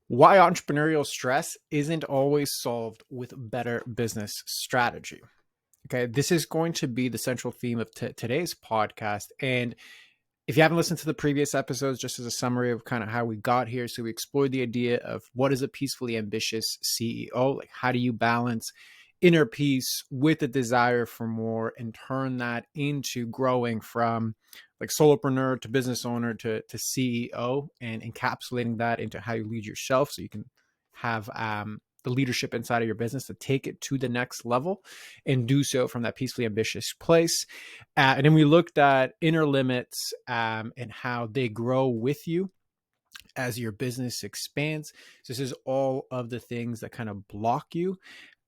Why entrepreneurial stress isn't always solved with better business strategy. Okay, this is going to be the central theme of today's podcast. And if you haven't listened to the previous episodes, just as a summary of kind of how we got here, so we explored the idea of what is a peacefully ambitious CEO? Like, how do you balance inner peace with the desire for more and turn that into growing from like solopreneur to business owner to CEO, and encapsulating that into how you lead yourself so you can have the leadership inside of your business to take it to the next level and do so from that peacefully ambitious place. And then we looked at inner limits and how they grow with you as your business expands. So this is all of the things that kind of block you.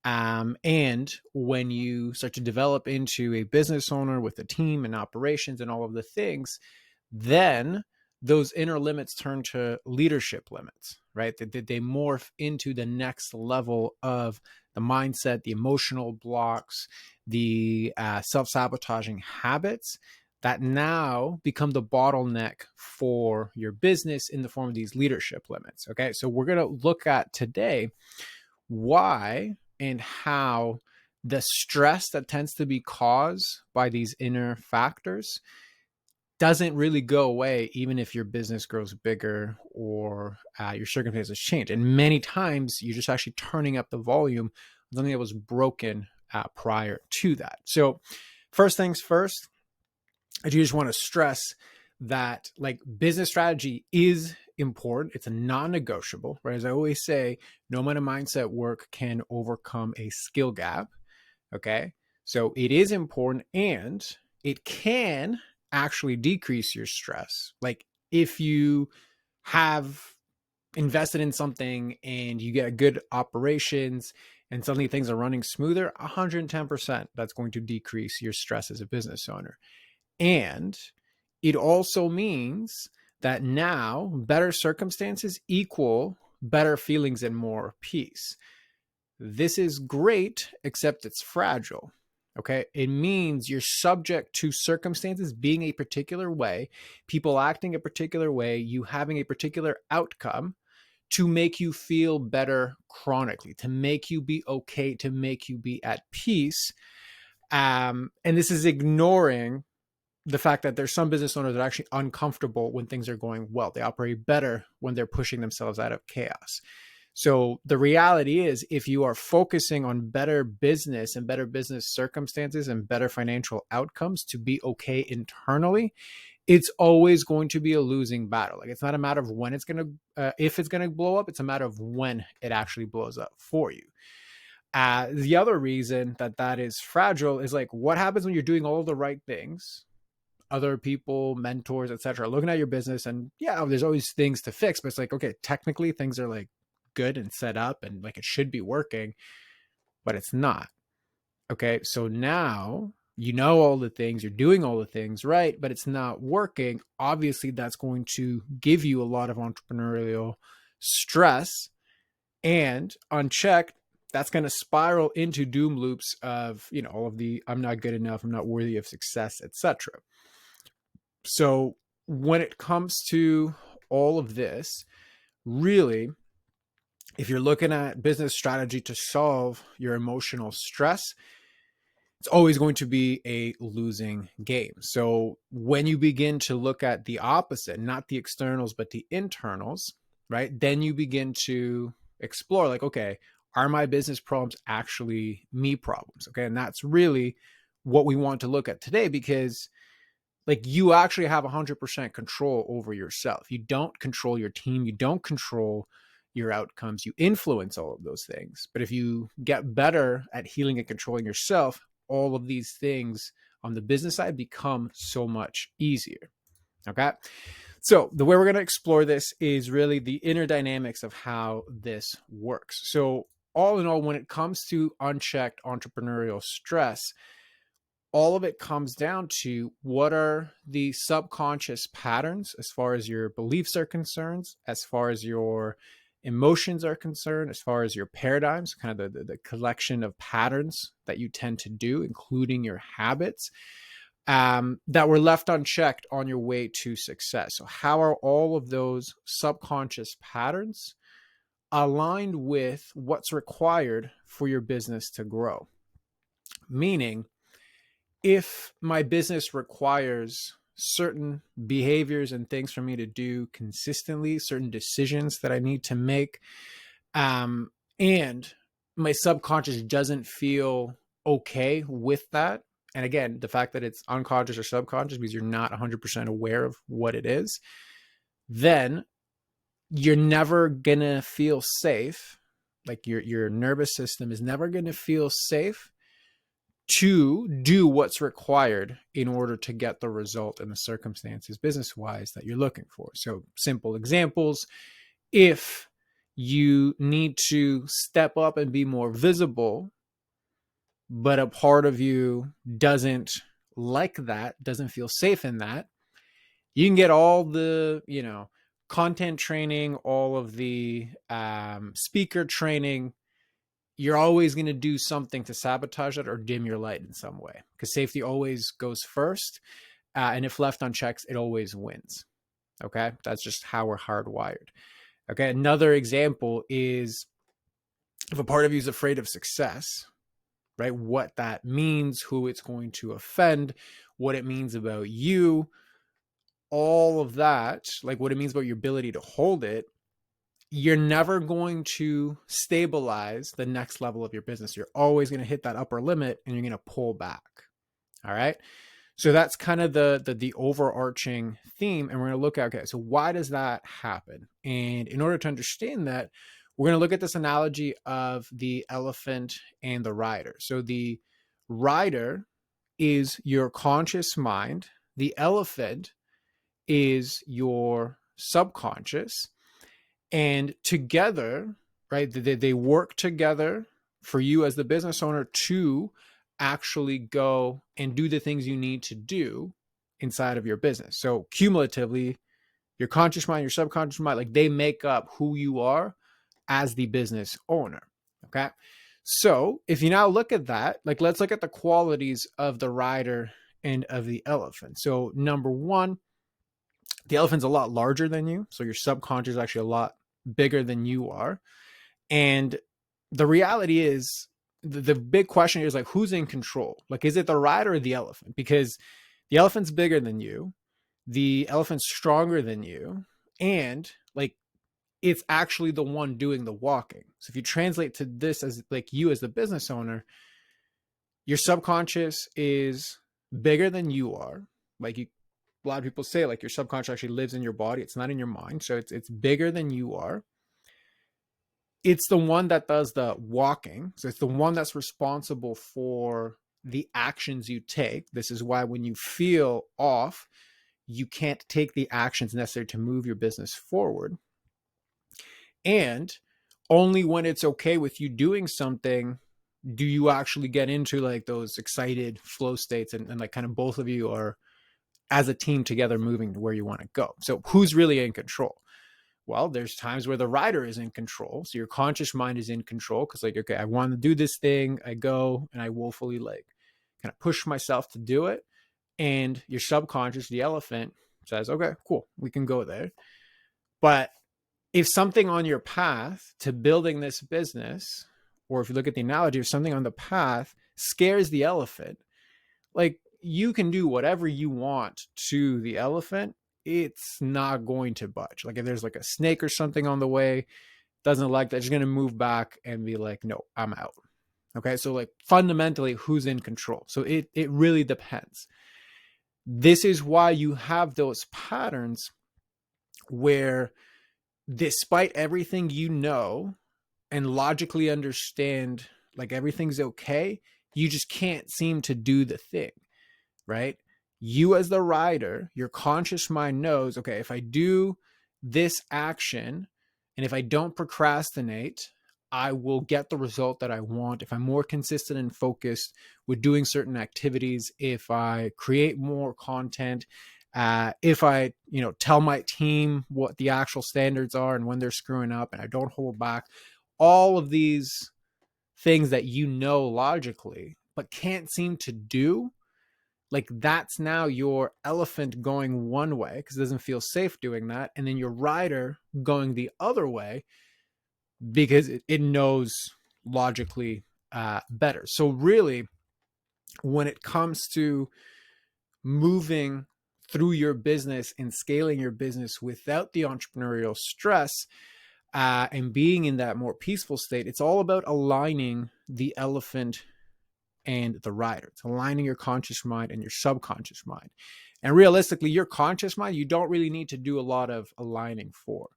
And when you start to develop into a business owner with a team and operations and all of the things, then those inner limits turn to leadership limits, right? They morph into the next level of the mindset, the emotional blocks, the self-sabotaging habits that now become the bottleneck for your business in the form of these leadership limits. Okay, so we're going to look at today why and how the stress that tends to be caused by these inner factors doesn't really go away, even if your business grows bigger or your circumstances change. And many times you're just actually turning up the volume of something that was broken prior to that. So first things first, I do just want to stress that like business strategy is important. It's a non-negotiable, right? As I always say, no amount of mindset work can overcome a skill gap. Okay. So it is important, and it can actually decrease your stress. Like if you have invested in something and you get good operations and suddenly things are running smoother, 110%, that's going to decrease your stress as a business owner. And it also means that now better circumstances equal better feelings and more peace. This is great, except it's fragile. Okay. It means you're subject to circumstances being a particular way, people acting a particular way, you having a particular outcome to make you feel better chronically, to make you be okay, to make you be at peace. And this is ignoring the fact that there's some business owners that are actually uncomfortable when things are going well. They operate better when they're pushing themselves out of chaos. So the reality is, if you are focusing on better business and better business circumstances and better financial outcomes to be okay internally, it's always going to be a losing battle. Like, it's not a matter of when it's going to, if it's going to blow up, it's a matter of when it actually blows up for you. The other reason that that is fragile is like, what happens when you're doing all the right things? Other people, mentors, etc., looking at your business, and yeah, there's always things to fix, but it's like, okay, technically things are like good and set up and like it should be working, but it's not. Okay, so now you know all the things, you're doing all the things right, but it's not working. Obviously, that's going to give you a lot of entrepreneurial stress, and unchecked, that's going to spiral into doom loops of, you know, all of the I'm not good enough, I'm not worthy of success, etc. So when it comes to all of this, really, if you're looking at business strategy to solve your emotional stress, it's always going to be a losing game. So when you begin to look at the opposite, not the externals, but the internals, right? Then you begin to explore like, okay, are my business problems actually me problems? Okay. And that's really what we want to look at today, because like you actually have 100% control over yourself. You don't control your team. You don't control your outcomes. You influence all of those things. But if you get better at healing and controlling yourself, all of these things on the business side become so much easier. Okay. So the way we're going to explore this is really the inner dynamics of how this works. So all in all, when it comes to unchecked entrepreneurial stress, all of it comes down to what are the subconscious patterns as far as your beliefs are concerned, as far as your emotions are concerned, as far as your paradigms, kind of the collection of patterns that you tend to do, including your habits, that were left unchecked on your way to success. So how are all of those subconscious patterns aligned with what's required for your business to grow. Meaning, if my business requires certain behaviors and things for me to do consistently, certain decisions that I need to make, and my subconscious doesn't feel okay with that. And again, the fact that it's unconscious or subconscious because you're not 100% aware of what it is, then you're never gonna feel safe. Like your nervous system is never gonna feel safe to do what's required in order to get the result and the circumstances business-wise that you're looking for. So simple examples, if you need to step up and be more visible, but a part of you doesn't like that, doesn't feel safe in that, you can get all the, content training, all of the speaker training. You're always going to do something to sabotage it or dim your light in some way, because safety always goes first. And if left unchecked, it always wins. Okay. That's just how we're hardwired. Okay. Another example is if a part of you is afraid of success, right? What that means, who it's going to offend, what it means about you, all of that, like what it means about your ability to hold it, you're never going to stabilize the next level of your business. You're always going to hit that upper limit and you're going to pull back. All right. So that's kind of the overarching theme. And we're going to look at, okay, so why does that happen? And in order to understand that, we're going to look at this analogy of the elephant and the rider. So the rider is your conscious mind. The elephant is your subconscious. And together, right, they work together for you as the business owner to actually go and do the things you need to do inside of your business. So cumulatively, your conscious mind, your subconscious mind, like they make up who you are as the business owner. Okay. So if you now look at that, like let's look at the qualities of the rider and of the elephant. So number one, the elephant's a lot larger than you. So your subconscious is actually a lot bigger than you are. And the reality is the big question is like, who's in control? Like, is it the rider or the elephant? Because the elephant's bigger than you. The elephant's stronger than you. And like, it's actually the one doing the walking. So if you translate to this as like you as the business owner, your subconscious is bigger than you are. Like a lot of people say like your subconscious actually lives in your body. It's not in your mind. So it's bigger than you are. It's the one that does the walking. So it's the one that's responsible for the actions you take. This is why when you feel off, you can't take the actions necessary to move your business forward. And only when it's okay with you doing something do you actually get into like those excited flow states and like kind of both of you are as a team together moving to where you want to go. So who's really in control? Well, there's times where the rider is in control. So your conscious mind is in control because like, okay, I want to do this thing. I go and I willfully like kind of push myself to do it. And your subconscious, the elephant, says, okay, cool, we can go there. But if something on your path to building this business, or if you look at the analogy of something on the path scares the elephant, like you can do whatever you want to the elephant, it's not going to budge. Like if there's like a snake or something on the way, doesn't like that, it's going to move back and be like, no, I'm out. Okay. So like fundamentally who's in control? So it really depends. This is why you have those patterns where despite everything you know and logically understand, like everything's okay, you just can't seem to do the thing, right? You as the rider, your conscious mind knows, okay, if I do this action and if I don't procrastinate, I will get the result that I want. If I'm more consistent and focused with doing certain activities, if I create more content, if I, tell my team what the actual standards are and when they're screwing up and I don't hold back, all of these things that you know logically, but can't seem to do, like that's now your elephant going one way because it doesn't feel safe doing that. And then your rider going the other way because it knows logically better. So really, when it comes to moving through your business and scaling your business without the entrepreneurial stress, and being in that more peaceful state, it's all about aligning the elephant and the rider. It's aligning your conscious mind and your subconscious mind. And realistically, your conscious mind, you don't really need to do a lot of aligning for.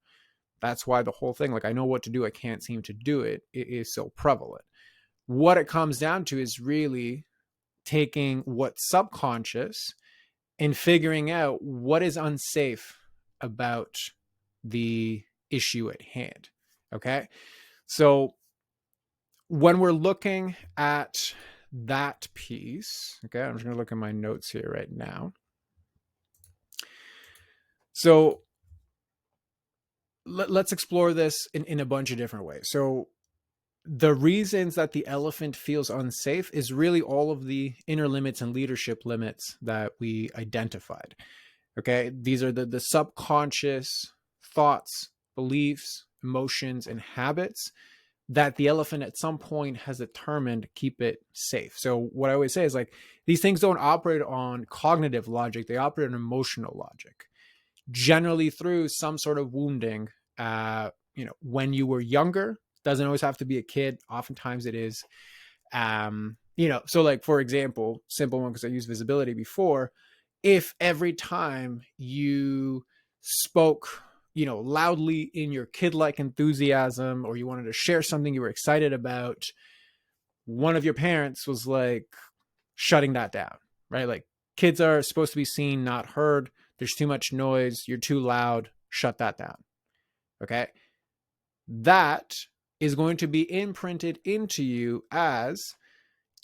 That's why the whole thing, like, I know what to do, I can't seem to do it, it is so prevalent. What it comes down to is really taking what's subconscious and figuring out what is unsafe about the issue at hand. Okay. So when we're looking at that piece, okay, I'm just going to look at my notes here right now. So let's explore this in a bunch of different ways. So the reasons that the elephant feels unsafe is really all of the inner limits and leadership limits that we identified. Okay. These are the subconscious thoughts, beliefs, emotions, and habits that the elephant at some point has determined keep it safe. So what I always say is, like, these things don't operate on cognitive logic. They operate on emotional logic, generally through some sort of wounding, when you were younger. Doesn't always have to be a kid. Oftentimes it is. So like, for example, simple one, because I used visibility before. If every time you spoke, loudly in your kid-like enthusiasm, or you wanted to share something you were excited about, one of your parents was like shutting that down, right? Like, kids are supposed to be seen, not heard. There's too much noise. You're too loud. Shut that down. Okay. That is going to be imprinted into you as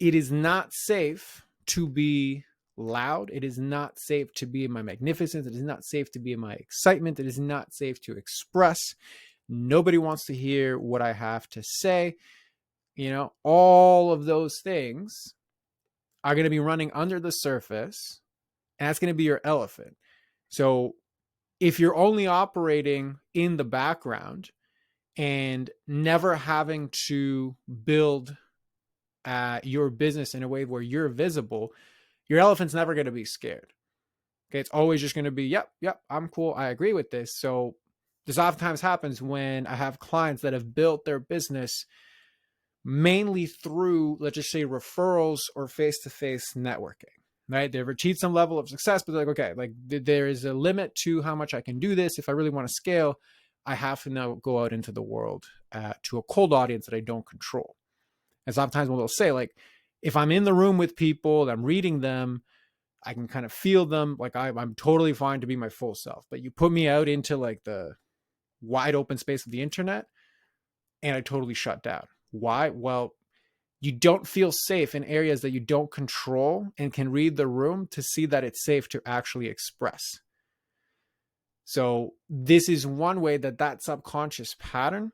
it is not safe to be loud. It is not safe to be in my magnificence. It is not safe to be in my excitement. It is not safe to express. Nobody wants to hear what I have to say. All of those things are going to be running under the surface, and that's going to be your elephant. So if you're only operating in the background and never having to build your business in a way where you're visible, your elephant's never going to be scared. Okay. It's always just going to be, yep, I'm cool. I agree with this. So this oftentimes happens when I have clients that have built their business mainly through, let's just say, referrals or face-to-face networking, right? They've achieved some level of success, but they're like, okay, like, there is a limit to how much I can do this. If I really want to scale, I have to now go out into the world to a cold audience that I don't control. And sometimes when they'll say, like, if I'm in the room with people and I'm reading them, I can kind of feel them. Like, I'm totally fine to be my full self. But you put me out into, like, the wide open space of the internet, and I totally shut down. Why? Well, you don't feel safe in areas that you don't control and can read the room to see that it's safe to actually express. So this is one way that subconscious pattern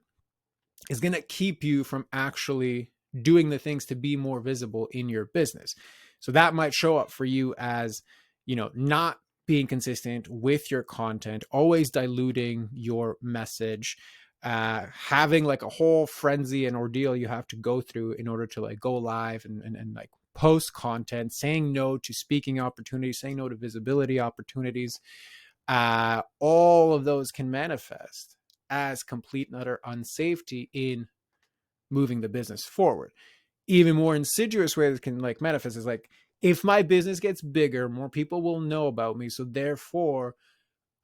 is going to keep you from actually doing the things to be more visible in your business. So that might show up for you as, not being consistent with your content, always diluting your message, having like a whole frenzy and ordeal you have to go through in order to like go live and like post content, saying no to speaking opportunities, saying no to visibility opportunities. All of those can manifest as complete and utter unsafety in moving the business forward. Even more insidious ways it can like manifest is like, if my business gets bigger, more people will know about me. So therefore,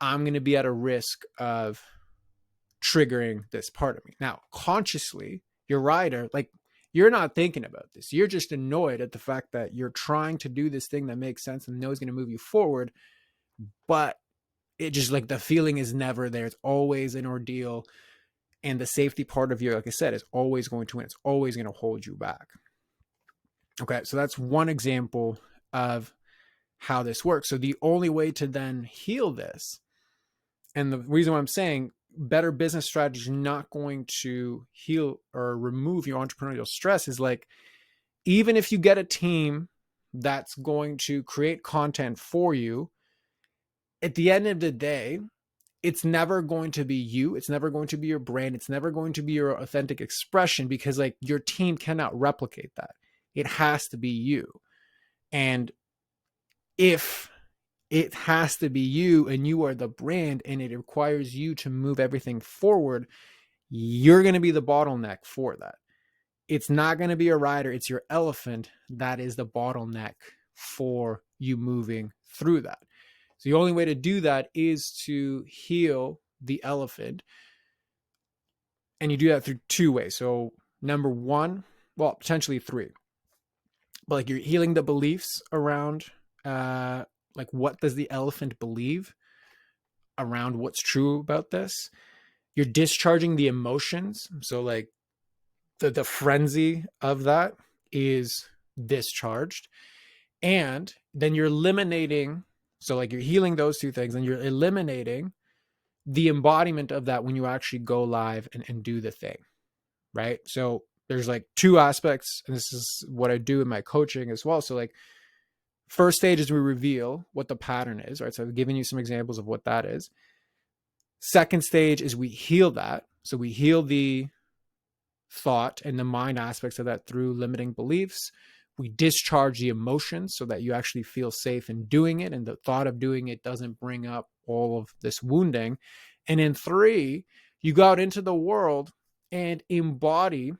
I'm going to be at a risk of triggering this part of me. Now, consciously, your rider, like, you're not thinking about this. You're just annoyed at the fact that you're trying to do this thing that makes sense and knows going to move you forward. But it just, like, the feeling is never there. It's always an ordeal. And the safety part of you, like I said, is always going to win. It's always going to hold you back. Okay, so that's one example of how this works. So the only way to then heal this, and the reason why I'm saying better business strategy is not going to heal or remove your entrepreneurial stress, is like, even if you get a team that's going to create content for you, at the end of the day, it's never going to be you. It's never going to be your brand. It's never going to be your authentic expression, because like your team cannot replicate that. It has to be you. And if it has to be you and you are the brand and it requires you to move everything forward, you're going to be the bottleneck for that. It's not going to be a rider. It's your elephant that is the bottleneck for you moving through that. So the only way to do that is to heal the elephant. And you do that through two ways. So number one, well, potentially three, but like you're healing the beliefs around, like what does the elephant believe around what's true about this? You're discharging the emotions. So like the frenzy of that is discharged. And then you're eliminating, so like you're healing those two things, and you're eliminating the embodiment of that when you actually go live and do the thing, right? So there's like two aspects, and this is what I do in my coaching as well. So like first stage is we reveal what the pattern is, right? So I've given you some examples of what that is. Second stage is we heal that. So we heal the thought and the mind aspects of that through limiting beliefs. We discharge the emotions so that you actually feel safe in doing it, and the thought of doing it doesn't bring up all of this wounding. And in three, you go out into the world and embody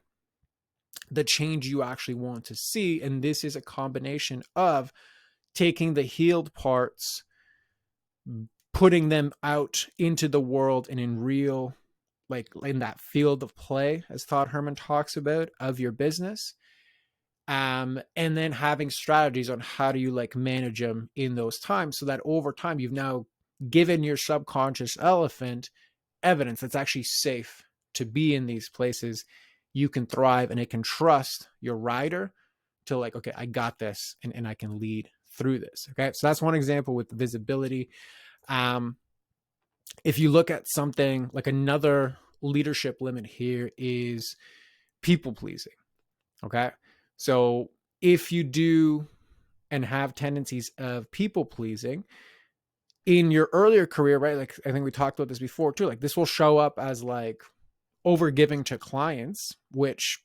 the change you actually want to see. And this is a combination of taking the healed parts, putting them out into the world and in real, like in that field of play, as Todd Herman talks about, of your business. And then having strategies on how do you like manage them in those times, so that over time you've now given your subconscious elephant evidence that's actually safe to be in these places. You can thrive, and it can trust your rider to like, okay, I got this, and I can lead through this. Okay. So that's one example with visibility. If you look at something like another leadership limit here is people pleasing. Okay. So if you do and have tendencies of people pleasing in your earlier career, right? Like I think we talked about this before too, like this will show up as like over giving to clients, which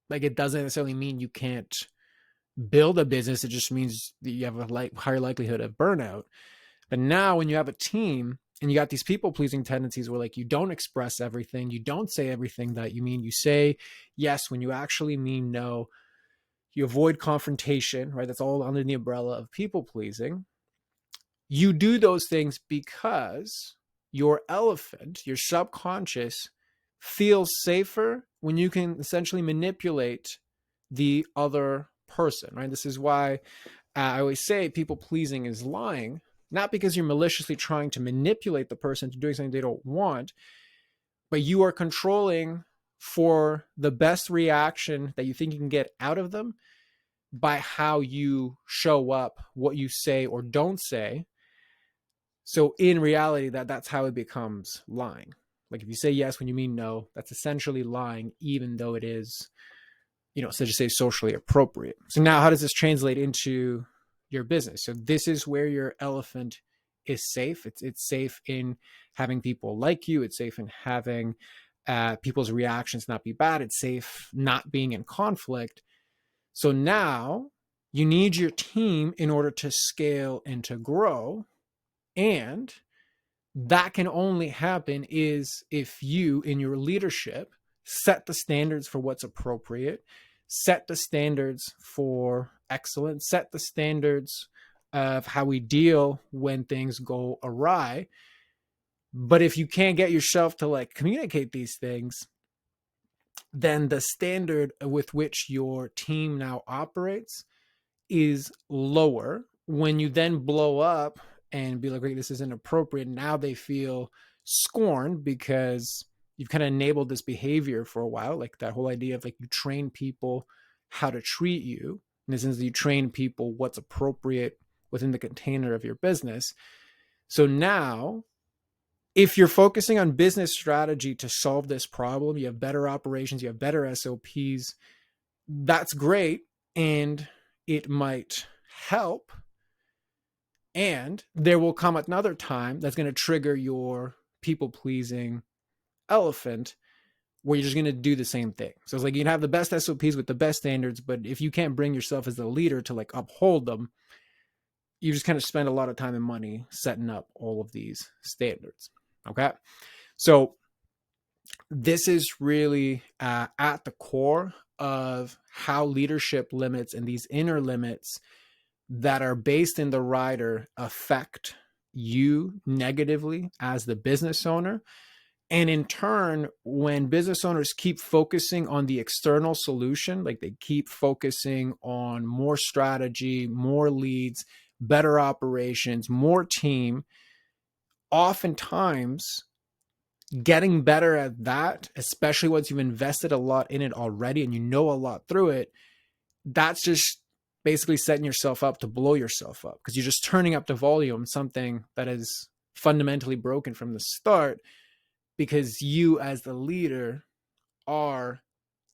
like it doesn't necessarily mean you can't build a business. It just means that you have a higher likelihood of burnout. But now when you have a team and you got these people pleasing tendencies where like you don't express everything, you don't say everything that you mean, you say yes when you actually mean no, you avoid confrontation, right? That's all under the umbrella of people pleasing. You do those things because your elephant, your subconscious, feels safer when you can essentially manipulate the other person, right? This is why I always say people pleasing is lying, not because you're maliciously trying to manipulate the person to doing something they don't want, but you are controlling for the best reaction that you think you can get out of them by how you show up, what you say or don't say. So in reality, that's how it becomes lying. Like if you say yes when you mean no, that's essentially lying, even though it is, so just say socially appropriate. So now how does this translate into your business? So this is where your elephant is safe. It's safe in having people like you. It's safe in having people's reactions not be bad. It's safe not being in conflict. So now you need your team in order to scale and to grow. And that can only happen is if you, in your leadership, set the standards for what's appropriate, set the standards for excellence, set the standards of how we deal when things go awry. But if you can't get yourself to like communicate these things, then the standard with which your team now operates is lower. When you then blow up and be like, wait, this isn't appropriate, now they feel scorned because you've kind of enabled this behavior for a while. Like that whole idea of like you train people how to treat you. In the sense that you train people what's appropriate within the container of your business. So now, if you're focusing on business strategy to solve this problem, you have better operations, you have better SOPs, that's great. And it might help. And there will come another time that's going to trigger your people pleasing elephant, where you're just going to do the same thing. So it's like you can have the best SOPs with the best standards, but if you can't bring yourself as the leader to like uphold them, you just kind of spend a lot of time and money setting up all of these standards. Okay. So this is really at the core of how leadership limits and these inner limits that are based in the rider affect you negatively as the business owner. And in turn, when business owners keep focusing on the external solution, like they keep focusing on more strategy, more leads, better operations, more team, oftentimes getting better at that, especially once you've invested a lot in it already and you know a lot through it, that's just basically setting yourself up to blow yourself up, because you're just turning up the volume, something that is fundamentally broken from the start, because you as the leader are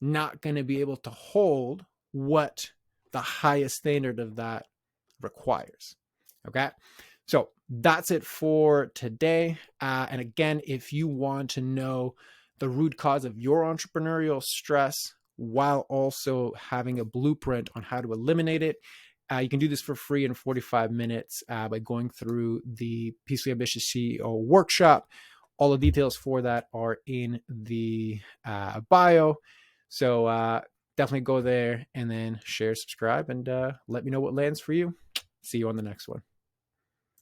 not going to be able to hold what the highest standard of that requires. Okay. So that's it for today. And again, if you want to know the root cause of your entrepreneurial stress while also having a blueprint on how to eliminate it, you can do this for free in 45 minutes by going through the Peacefully Ambitious CEO workshop. All the details for that are in the bio. So definitely go there and then share, subscribe, and let me know what lands for you. See you on the next one.